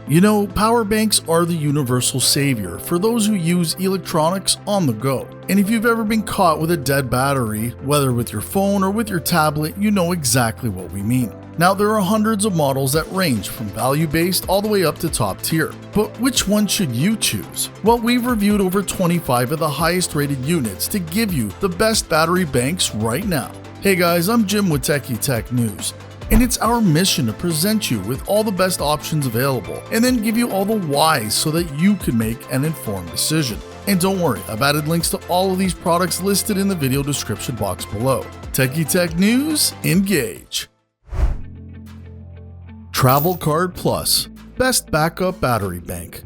You know, power banks are the universal savior for those who use electronics on the go. And if you've ever been caught with a dead battery, whether with your phone or with your tablet, you know exactly what we mean. Now, there are hundreds of models that range from value-based all the way up to top tier. But which one should you choose? Well, we've reviewed over 25 of the highest rated units to give you the best battery banks right now. Hey guys, I'm Jim with Techie Tech News. And it's our mission to present you with all the best options available and then give you all the whys so that you can make an informed decision. And don't worry, I've added links to all of these products listed in the video description box below. Techie Tech News, engage. Travel Card Plus, best backup battery bank.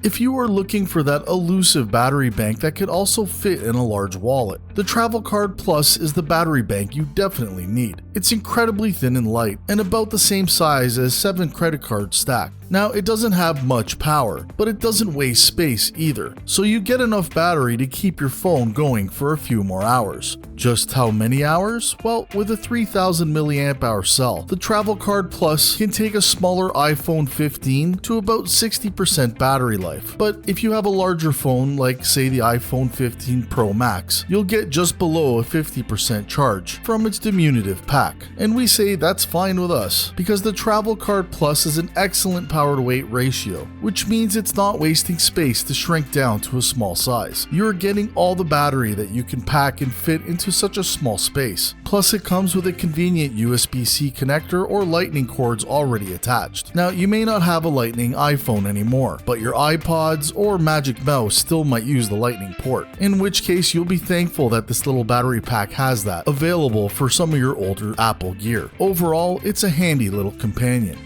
If you are looking for that elusive battery bank that could also fit in a large wallet, the Travel Card Plus is the battery bank you definitely need. It's incredibly thin and light, and about the same size as 7 credit cards stacked. Now, it doesn't have much power, but it doesn't waste space either, so you get enough battery to keep your phone going for a few more hours. Just how many hours? Well, with a 3000 mAh cell, the Travel Card Plus can take a smaller iPhone 15 to about 60% battery life. But if you have a larger phone, like say the iPhone 15 Pro Max, you'll get just below a 50% charge from its diminutive pack. And we say that's fine with us, because the Travel Card Plus is an excellent power to weight ratio, which means it's not wasting space to shrink down to a small size. You're getting all the battery that you can pack and fit into such a small space. Plus, it comes with a convenient USB-C connector or lightning cords already attached. Now, you may not have a lightning iPhone anymore, but your iPods or Magic Mouse still might use the lightning port, in which case you'll be thankful that this little battery pack has that available for some of your older Apple gear. Overall, it's a handy little companion.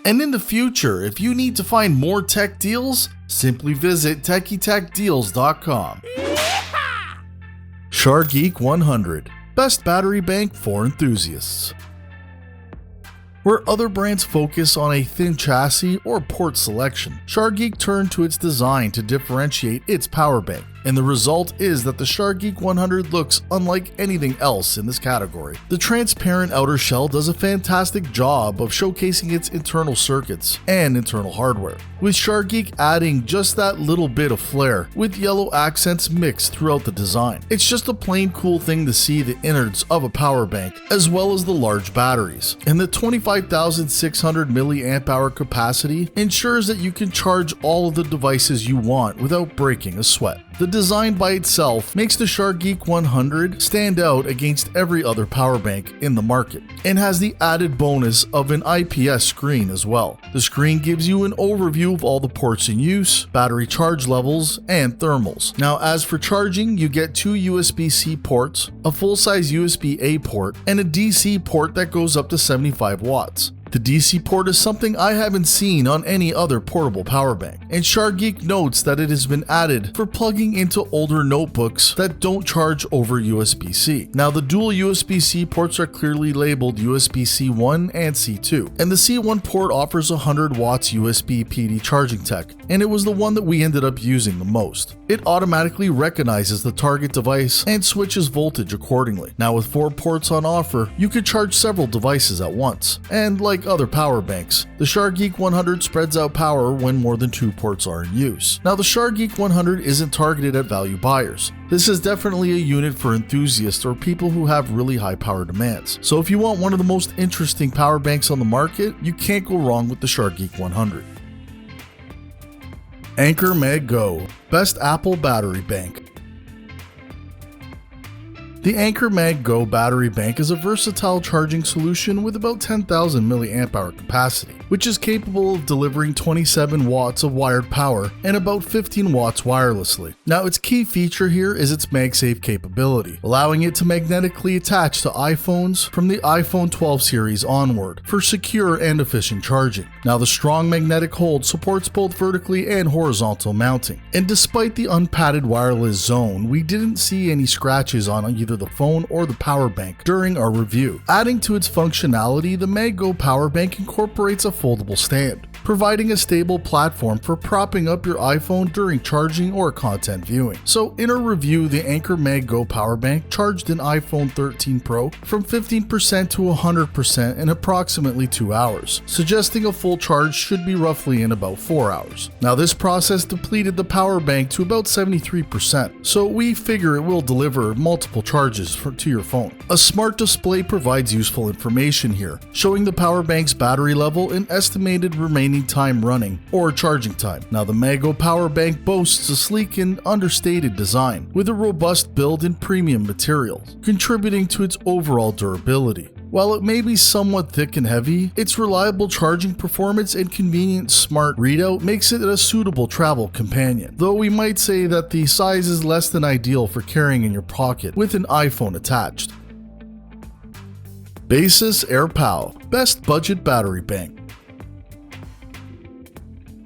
And in the future, if you need to find more tech deals, simply visit TechieTechDeals.com. SharGeek 100, best battery bank for enthusiasts. Where other brands focus on a thin chassis or port selection, SharGeek turned to its design to differentiate its power bank. And the result is that the SharGeek 100 looks unlike anything else in this category. The transparent outer shell does a fantastic job of showcasing its internal circuits and internal hardware, with SharGeek adding just that little bit of flair with yellow accents mixed throughout the design. It's just a plain cool thing to see the innards of a power bank as well as the large batteries, and the 25,600 mAh capacity ensures that you can charge all of the devices you want without breaking a sweat. The design by itself makes the SharGeek 100 stand out against every other power bank in the market, and has the added bonus of an IPS screen as well. The screen gives you an overview of all the ports in use, battery charge levels, and thermals. Now, as for charging, you get 2 USB-C ports, a full-size USB-A port, and a DC port that goes up to 75 watts. The DC port is something I haven't seen on any other portable power bank, and SharGeek notes that it has been added for plugging into older notebooks that don't charge over USB-C. Now, the dual USB-C ports are clearly labeled USB-C 1 and C2, and the C1 port offers 100 watts USB PD charging tech, and it was the one that we ended up using the most. It automatically recognizes the target device and switches voltage accordingly. Now, with 4 ports on offer, you could charge several devices at once, and like other power banks, the SharGeek 100 spreads out power when more than 2 ports are in use. Now, the SharGeek 100 isn't targeted at value buyers. This is definitely a unit for enthusiasts or people who have really high power demands. So if you want one of the most interesting power banks on the market, you can't go wrong with the SharGeek 100. Anker Mag Go, best Apple battery bank. The Anker Mag Go battery bank is a versatile charging solution with about 10,000 mAh capacity, which is capable of delivering 27 watts of wired power and about 15 watts wirelessly. Now, its key feature here is its MagSafe capability, allowing it to magnetically attach to iPhones from the iPhone 12 series onward for secure and efficient charging. Now, the strong magnetic hold supports both vertically and horizontal mounting, and despite the unpadded wireless zone, we didn't see any scratches on either the phone or the power bank during our review. Adding to its functionality, the Mag Go power bank incorporates a foldable stand. providing a stable platform for propping up your iPhone during charging or content viewing. So in a review, the Anker Mag Go power bank charged an iPhone 13 Pro from 15% to 100% in approximately 2 hours, suggesting a full charge should be roughly in about 4 hours. Now this process depleted the power bank to about 73%, so we figure it will deliver multiple charges to your phone. A smart display provides useful information here, showing the power bank's battery level and estimated remaining time running or charging time. Now the Mag Go power bank boasts a sleek and understated design with a robust build and premium materials, contributing to its overall durability. While it may be somewhat thick and heavy, its reliable charging performance and convenient smart readout makes it a suitable travel companion, though we might say that the size is less than ideal for carrying in your pocket with an iPhone attached. Baseus AirPow Best Budget Battery Bank.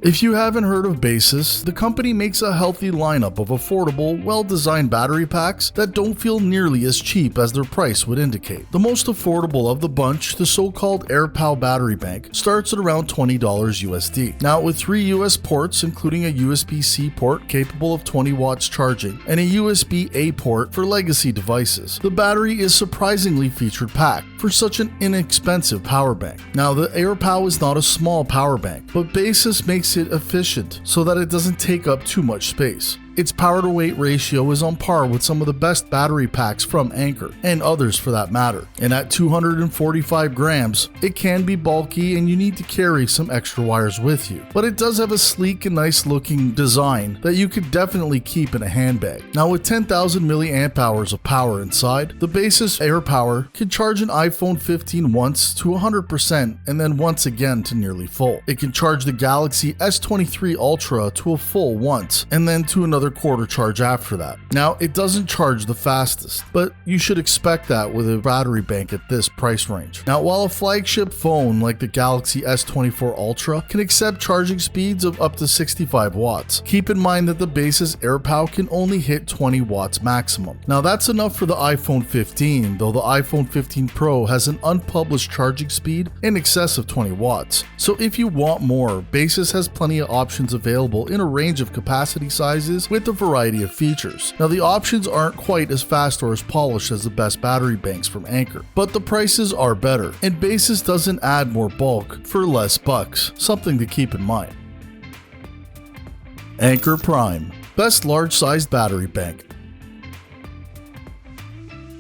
If you haven't heard of Baseus, the company makes a healthy lineup of affordable, well-designed battery packs that don't feel nearly as cheap as their price would indicate. The most affordable of the bunch, the so-called AirPow battery bank, starts at around $20 USD. Now with 3 US ports, including a USB-C port capable of 20 watts charging and a USB-A port for legacy devices, the battery is surprisingly featured-packed for such an inexpensive power bank. Now the AirPow is not a small power bank, but Baseus makes it efficient so that it doesn't take up too much space. Its power to weight ratio is on par with some of the best battery packs from Anker, and others for that matter. And at 245 grams, it can be bulky and you need to carry some extra wires with you. But it does have a sleek and nice looking design that you could definitely keep in a handbag. Now with 10,000 milliamp hours of power inside, the Baseus AirPower can charge an iPhone 15 once to 100% and then once again to nearly full. It can charge the Galaxy S23 Ultra to a full once and then to another quarter charge after that. Now it doesn't charge the fastest, but you should expect that with a battery bank at this price range. Now while a flagship phone like the Galaxy S24 Ultra can accept charging speeds of up to 65 watts, keep in mind that the Baseus AirPow can only hit 20 watts maximum. Now that's enough for the iPhone 15, though the iPhone 15 Pro has an unpublished charging speed in excess of 20 watts. So if you want more, Baseus has plenty of options available in a range of capacity sizes with a variety of features. Now the options aren't quite as fast or as polished as the best battery banks from Anker, but the prices are better, and Baseus doesn't add more bulk for less bucks, something to keep in mind. Anker Prime Best Large-Sized Battery Bank.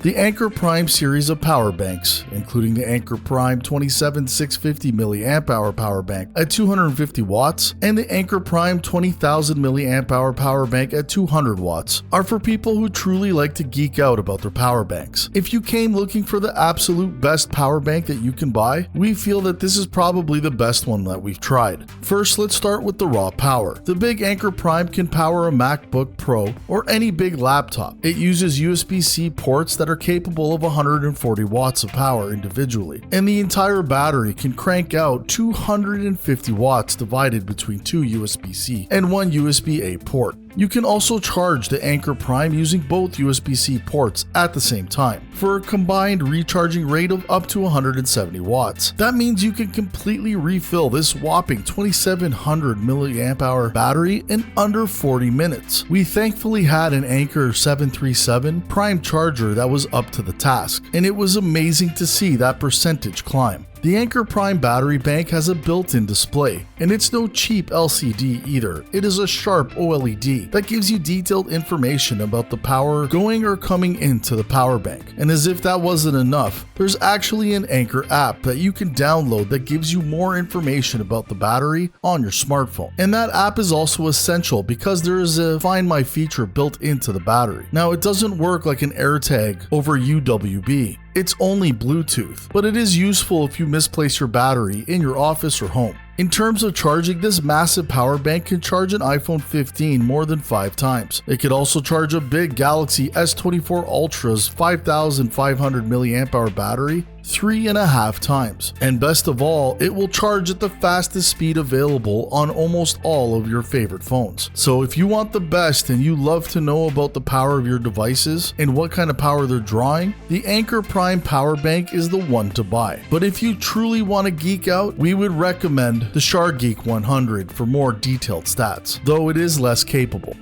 The Anker Prime series of power banks, including the Anker Prime 27650 mAh power bank at 250 watts and the Anker Prime 20,000 mAh power bank at 200 watts, are for people who truly like to geek out about their power banks. If you came looking for the absolute best power bank that you can buy, we feel that this is probably the best one that we've tried. First, let's start with the raw power. The big Anker Prime can power a MacBook Pro or any big laptop. It uses USB-C ports that are capable of 140 watts of power individually, and the entire battery can crank out 250 watts divided between 2 USB-C and 1 USB-A port. You can also charge the Anker Prime using both USB-C ports at the same time for a combined recharging rate of up to 170 watts. That means you can completely refill this whopping 2700 mAh battery in under 40 minutes. We thankfully had an Anker 737 Prime charger that was up to the task, and it was amazing to see that percentage climb. The Anker Prime battery bank has a built-in display, and it's no cheap LCD either. It is a sharp OLED that gives you detailed information about the power going or coming into the power bank. And as if that wasn't enough, there's actually an Anker app that you can download that gives you more information about the battery on your smartphone. And that app is also essential because there is a Find My feature built into the battery. Now it doesn't work like an AirTag over UWB. It's only Bluetooth, but it is useful if you misplace your battery in your office or home. In terms of charging, this massive power bank can charge an iPhone 15 more than 5 times. It could also charge a big Galaxy S24 Ultra's 5,500 mAh battery 3.5 times. And best of all, it will charge at the fastest speed available on almost all of your favorite phones. So if you want the best and you love to know about the power of your devices and what kind of power they're drawing, the Anker Prime Power Bank is the one to buy. But if you truly want to geek out, we would recommend the SharGeek 100 for more detailed stats, though it is less capable.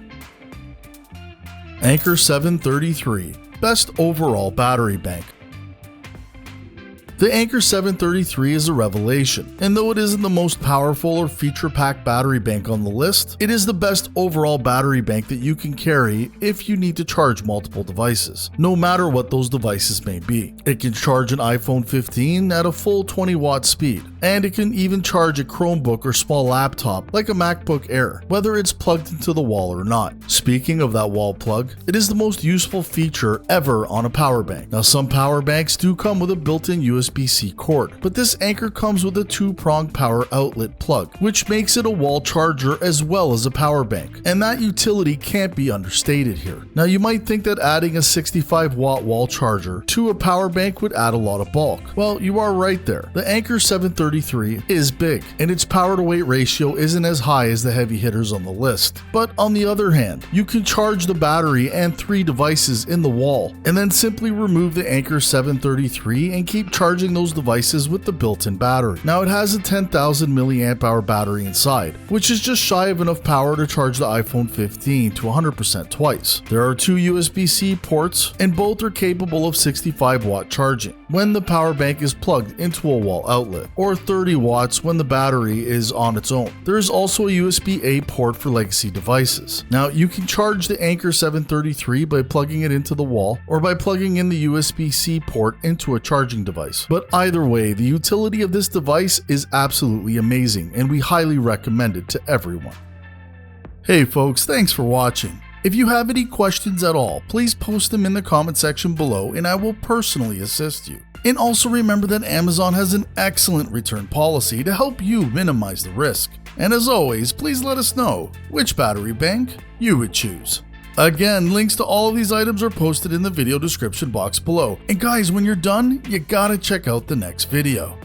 Anker 733, best overall battery bank. The Anker 733 is a revelation, and though it isn't the most powerful or feature-packed battery bank on the list, it is the best overall battery bank that you can carry if you need to charge multiple devices, no matter what those devices may be. It can charge an iPhone 15 at a full 20-watt speed, and it can even charge a Chromebook or small laptop like a MacBook Air, whether it's plugged into the wall or not. Speaking of that wall plug, it is the most useful feature ever on a power bank. Now, some power banks do come with a built-in USB-C cord, but this Anker comes with a 2-prong power outlet plug, which makes it a wall charger as well as a power bank, and that utility can't be understated here. Now, you might think that adding a 65-watt wall charger to a power bank would add a lot of bulk. Well, you are right there. The Anker 733 is big, and its power to weight ratio isn't as high as the heavy hitters on the list. But on the other hand, you can charge the battery and 3 devices in the wall, and then simply remove the Anker 733 and keep charging those devices with the built-in battery. Now, it has a 10,000 mAh battery inside, which is just shy of enough power to charge the iPhone 15 to 100% twice. There are 2 USB-C ports, and both are capable of 65-watt charging when the power bank is plugged into a wall outlet, or 30 watts when the battery is on its own. There is also a USB-A port for legacy devices. Now, you can charge the Anker 733 by plugging it into the wall, or by plugging in the USB-C port into a charging device. But either way, the utility of this device is absolutely amazing, and we highly recommend it to everyone. Hey folks, thanks for watching. If you have any questions at all, please post them in the comment section below and I will personally assist you. And also remember that Amazon has an excellent return policy to help you minimize the risk. And as always, please let us know which battery bank you would choose. Again, links to all of these items are posted in the video description box below. And guys, when you're done, you gotta check out the next video.